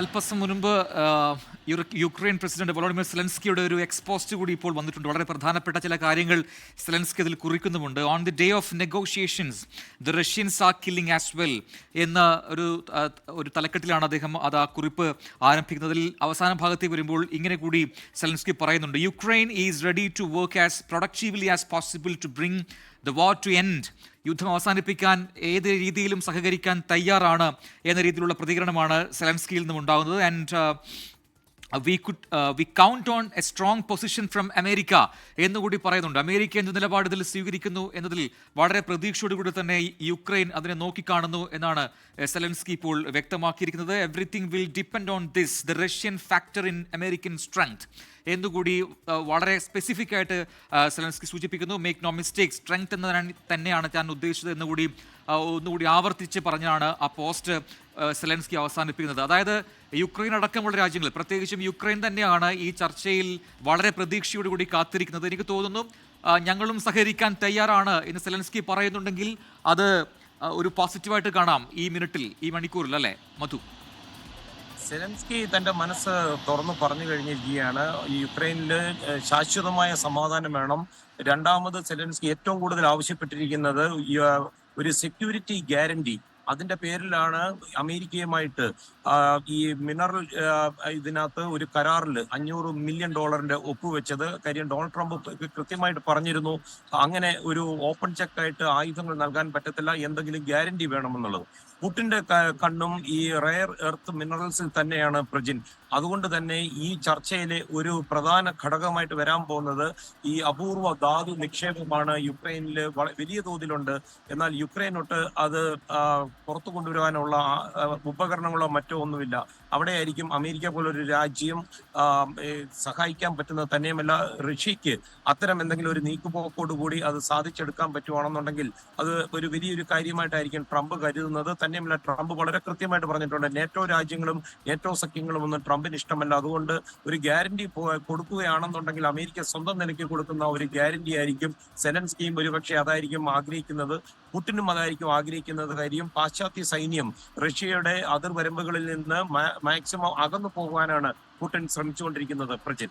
അല്പസം മുൻപ് Ukraine president Volodymyr സെലൻസ്കിയുടെ ഒരു ex post കൂടി ഇപ്പോൾ വന്നിട്ടുണ്ട്. വളരെ പ്രധാനപ്പെട്ട ചില കാര്യങ്ങൾ സെലൻസ്കി അതിൽ കുറിക്കുന്നുമുണ്ട്. On the day of negotiations the Russians are killing as well എന്ന ഒരു തലക്കെട്ടിലാണ് അദ്ദേഹം അത് ആ കുറിപ്പ് ആരംഭിക്കുന്നതിൽ. അവസാന ഭാഗത്തേക്ക് വരുമ്പോൾ ഇങ്ങനെ കൂടി സെലൻസ്കി പറയുന്നുണ്ട്: Ukraine is ready to work as productively as possible to bring the war to end. യുദ്ധം അവസാനിപ്പിക്കാൻ ഏത് രീതിയിലും സഹകരിക്കാൻ തയ്യാറാണ് എന്ന രീതിയിലുള്ള പ്രതികരണമാണ് സെലൻസ്കിയിൽ നിന്നും ഉണ്ടാകുന്നത്. And we count on A strong position from America എന്നുകൂടി പറയുന്നുണ്ട്. അമേരിക്ക എന്ത് നിലപാട് ഇതിൽ സ്വീകരിക്കുന്നു എന്നതിൽ വളരെ പ്രതീക്ഷയോടുകൂടി തന്നെ യുക്രൈൻ അതിനെ നോക്കിക്കാണുന്നു എന്നാണ് സെലൻസ്കി ഇപ്പോൾ വ്യക്തമാക്കിയിരിക്കുന്നത്. Everything will depend on this the Russian factor in American strength എന്നുകൂടി വളരെ സ്പെസിഫിക് ആയിട്ട് സെലൻസ്കി സൂചിപ്പിക്കുന്നു. മേക്ക് നോ മിസ്റ്റേക്ക്, സ്ട്രെങ്ത് എന്നതിനാണ് തന്നെയാണ് ഞാൻ ഉദ്ദേശിച്ചത് എന്നുകൂടി ഒന്നുകൂടി ആവർത്തിച്ച് പറഞ്ഞാണ് ആ പോസ്റ്റ് സെലൻസ്കി അവസാനിപ്പിക്കുന്നത്. അതായത് യുക്രൈൻ അടക്കമുള്ള രാജ്യങ്ങൾ, പ്രത്യേകിച്ചും യുക്രൈൻ തന്നെയാണ് ഈ ചർച്ചയിൽ വളരെ പ്രതീക്ഷയോടുകൂടി കാത്തിരിക്കുന്നത്. എനിക്ക് തോന്നുന്നു ഞങ്ങളും സഹകരിക്കാൻ തയ്യാറാണ് എന്ന് സെലൻസ്കി പറയുന്നുണ്ടെങ്കിൽ അത് ഒരു പോസിറ്റീവായിട്ട് കാണാം ഈ മിനിറ്റിൽ, ഈ മണിക്കൂറിൽ, അല്ലേ മധു? സെലൻസ്കി തന്റെ മനസ്സ് തുറന്നു പറഞ്ഞു കഴിഞ്ഞിരിക്കുകയാണ്. ഈ യുക്രൈനിൽ ശാശ്വതമായ സമാധാനം വേണം. രണ്ടാമത് സെലൻസ്കി ഏറ്റവും കൂടുതൽ ആവശ്യപ്പെട്ടിരിക്കുന്നത് ഒരു സെക്യൂരിറ്റി ഗ്യാരണ്ടി. അതിന്റെ പേരിലാണ് അമേരിക്കയുമായിട്ട് ഈ മിനറൽ ഇതിനകത്ത് ഒരു കരാറിൽ $500 മില്യൺ ഒപ്പുവെച്ചത്. കാര്യം ഡൊണാൾഡ് ട്രംപ് കൃത്യമായിട്ട് പറഞ്ഞിരുന്നു, അങ്ങനെ ഒരു ഓപ്പൺ ചെക്കായിട്ട് ആയുധങ്ങൾ നൽകാൻ പറ്റത്തില്ല, എന്തെങ്കിലും ഗ്യാരണ്ടി വേണമെന്നുള്ളത്. പുടിന്റെ കണ്ണും ഈ റെയർ എർത്ത് മിനറൽസിൽ തന്നെയാണ് പ്രജിൻ. അതുകൊണ്ട് തന്നെ ഈ ചർച്ചയിലെ ഒരു പ്രധാന ഘടകമായിട്ട് വരാൻ പോകുന്നത് ഈ അപൂർവ ധാതു നിക്ഷേപമാണ്. യുക്രൈനിൽ വലിയ തോതിലുണ്ട്. എന്നാൽ യുക്രൈനൊട്ട് അത് പുറത്തു കൊണ്ടുവരാനുള്ള ഉപകരണങ്ങളോ മറ്റോ ഒന്നുമില്ല. അവിടെയായിരിക്കും അമേരിക്ക പോലൊരു രാജ്യം സഹായിക്കാൻ പറ്റുന്നത്. തന്നെയുമല്ല, റഷ്യക്ക് അത്തരം എന്തെങ്കിലും ഒരു നീക്കുപോക്കോടുകൂടി അത് സാധിച്ചെടുക്കാൻ പറ്റുവാണെന്നുണ്ടെങ്കിൽ അത് ഒരു വലിയൊരു കാര്യമായിട്ടായിരിക്കും ട്രംപ് കരുതുന്നത്. തന്നെയുമല്ല, ട്രംപ് വളരെ കൃത്യമായിട്ട് പറഞ്ഞിട്ടുണ്ട്, നേറ്റോ രാജ്യങ്ങളും നേറ്റോ സഖ്യങ്ങളും ഒന്നും ട്രംപിന് ഇഷ്ടമല്ല. അതുകൊണ്ട് ഒരു ഗ്യാരണ്ടി കൊടുക്കുകയാണെന്നുണ്ടെങ്കിൽ അമേരിക്ക സ്വന്തം നിലയ്ക്ക് കൊടുക്കുന്ന ഒരു ഗ്യാരണ്ടി ആയിരിക്കും സെലൻസ്കിയും ഒരുപക്ഷെ അതായിരിക്കും ആഗ്രഹിക്കുന്നത്. പുടിനും അതായിരിക്കും ആഗ്രഹിക്കുന്നത്. കാര്യം പാശ്ചാത്യ സൈന്യം റഷ്യയുടെ അതിർവരമ്പുകളിൽ നിന്ന് മാക്സിമം അകന്നു പോകാനാണ് പുടിൻ ശ്രമിച്ചുകൊണ്ടിരിക്കുന്നത്. പ്രജിൻ.